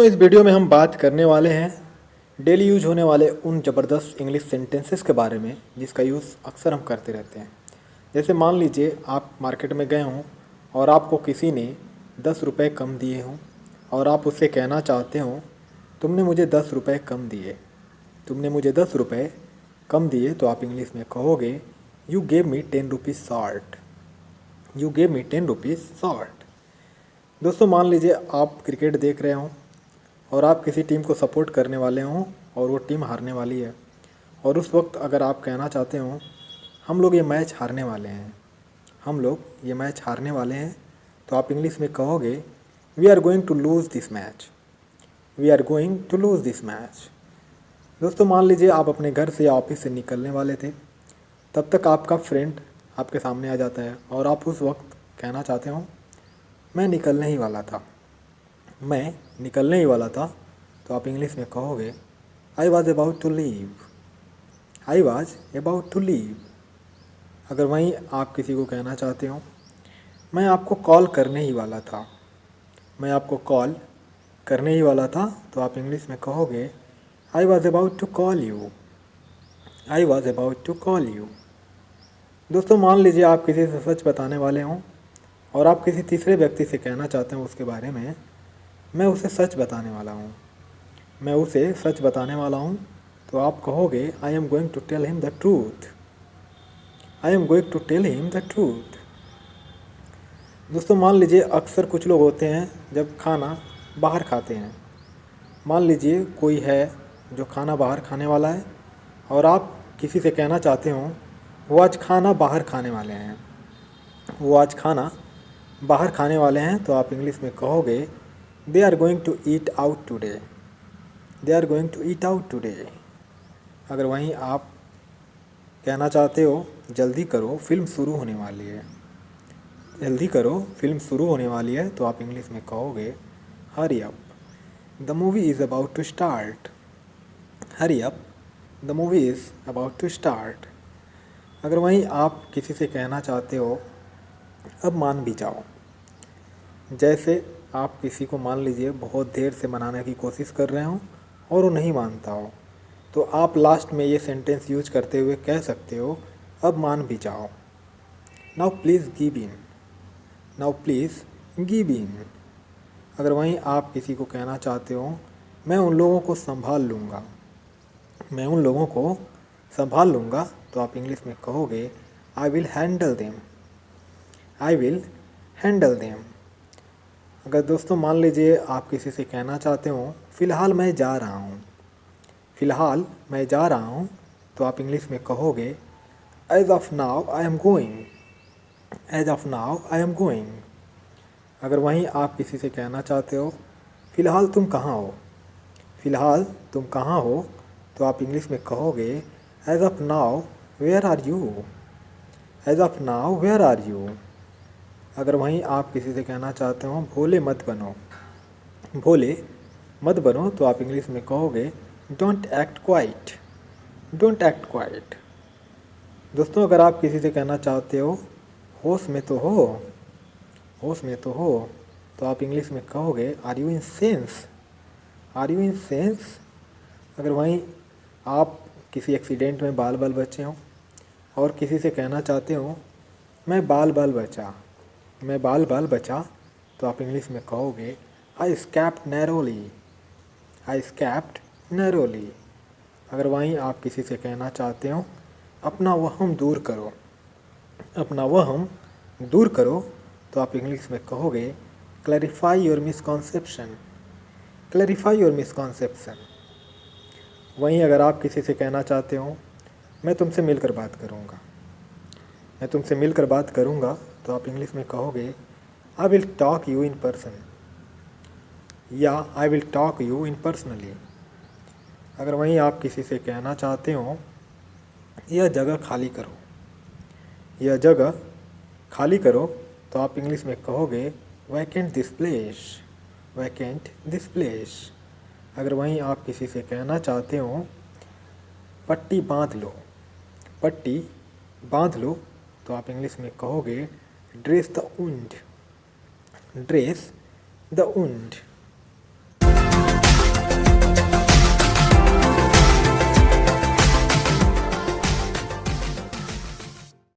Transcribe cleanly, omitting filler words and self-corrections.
दोस्तों इस वीडियो में हम बात करने वाले हैं डेली यूज होने वाले उन ज़बरदस्त इंग्लिश सेंटेंसेस के बारे में जिसका यूज़ अक्सर हम करते रहते हैं। जैसे मान लीजिए आप मार्केट में गए हों और आपको किसी ने 10 रुपये कम दिए हों और आप उससे कहना चाहते हो तुमने मुझे 10 रुपये कम दिए, तुमने मुझे 10 रुपये कम दिए, तो आप इंग्लिश में कहोगे you gave me 10 rupees short, you gave me 10 rupees short. दोस्तों मान लीजिए आप क्रिकेट देख रहे हों और आप किसी टीम को सपोर्ट करने वाले हों और वो टीम हारने वाली है, और उस वक्त अगर आप कहना चाहते हो हम लोग ये मैच हारने वाले हैं, हम लोग ये मैच हारने वाले हैं, तो आप इंग्लिश में कहोगे we are going to lose this match, we are going to lose this match. दोस्तों मान लीजिए आप अपने घर से या ऑफिस से निकलने वाले थे, तब तक आपका फ्रेंड आपके सामने आ जाता है और आप उस वक्त कहना चाहते हो मैं निकलने ही वाला था, मैं निकलने ही वाला था, तो आप इंग्लिश में कहोगे I was about to leave, I was about to leave. अगर वहीं आप किसी को कहना चाहते हो मैं आपको कॉल करने ही वाला था, मैं आपको कॉल करने ही वाला था, तो आप इंग्लिश में कहोगे I was about to call you, I was about to call you. दोस्तों मान लीजिए आप किसी से सच बताने वाले हों और आप किसी तीसरे व्यक्ति से कहना चाहते हो उसके बारे में मैं उसे सच बताने वाला हूँ, मैं उसे सच बताने वाला हूँ, तो आप कहोगे I am going to tell him the truth, I am going to tell him the truth. दोस्तों मान लीजिए अक्सर कुछ लोग होते हैं जब खाना बाहर खाते हैं, मान लीजिए कोई है जो खाना बाहर खाने वाला है और आप किसी से कहना चाहते हो वो आज खाना बाहर खाने वाले हैं, वो आज खाना बाहर खाने वाले हैं, तो आप इंग्लिश में कहोगे they are going to eat out today, they are going to eat out today. अगर वहीं आप कहना चाहते हो जल्दी करो फिल्म शुरू होने वाली है, जल्दी करो फिल्म शुरू होने वाली है, तो आप इंग्लिश में कहोगे hurry up, the movie is about to start, hurry up, the movie is about to start. अगर वहीं आप किसी से कहना चाहते हो अब मान भी जाओ, जैसे आप किसी को मान लीजिए बहुत देर से मनाने की कोशिश कर रहे हो और वो नहीं मानता हो, तो आप लास्ट में ये सेंटेंस यूज करते हुए कह सकते हो अब मान भी जाओ, now please give in, now please give in. अगर वहीं आप किसी को कहना चाहते हो मैं उन लोगों को संभाल लूँगा, मैं उन लोगों को संभाल लूँगा, तो आप इंग्लिश में कहोगे I will handle them, I will handle them. अगर दोस्तों मान लीजिए आप किसी से कहना चाहते हो फ़िलहाल मैं जा रहा हूँ, फ़िलहाल मैं जा रहा हूँ, तो आप इंग्लिश में कहोगे as of now I am going, as of now I am going. अगर वहीं आप किसी से कहना चाहते हो फ़िलहाल तुम कहाँ हो, फ़िलहाल तुम कहाँ हो, तो आप इंग्लिश में कहोगे as of now where are you, as of now where are you. अगर वहीं आप किसी से कहना चाहते हो भोले मत बनो, भोले मत बनो, तो आप इंग्लिश में कहोगे don't act quite, don't act quite. दोस्तों अगर आप किसी से कहना चाहते हो होश में तो हो, होश में तो हो, तो आप इंग्लिश में कहोगे are you in sense, are you in sense. अगर वहीं आप किसी एक्सीडेंट में बाल बाल बचे हों और किसी से कहना चाहते हो मैं बाल बाल बचा, मैं बाल बाल बचा, तो आप इंग्लिश में कहोगे आई स्कैप्ड नैरोली, आई स्कैप्ड नैरोली। अगर वहीं आप किसी से कहना चाहते हो अपना वहम दूर करो, अपना वहम दूर करो, तो आप इंग्लिश में कहोगे clarify your misconception, clarify your misconception. वहीं अगर आप किसी से कहना चाहते हो मैं तुमसे मिलकर बात करूँगा, मैं तुमसे मिलकर बात करूँगा, तो आप इंग्लिश में कहोगे I will talk you in person, या I will talk you in personally. अगर वहीं आप किसी से कहना चाहते हो यह जगह खाली करो, यह जगह खाली करो, तो आप इंग्लिश में कहोगे vacant this place, vacant this place. अगर वहीं आप किसी से कहना चाहते हो पट्टी बांध लो, पट्टी बांध लो, तो आप इंग्लिश में कहोगे dress the wound, dress the wound.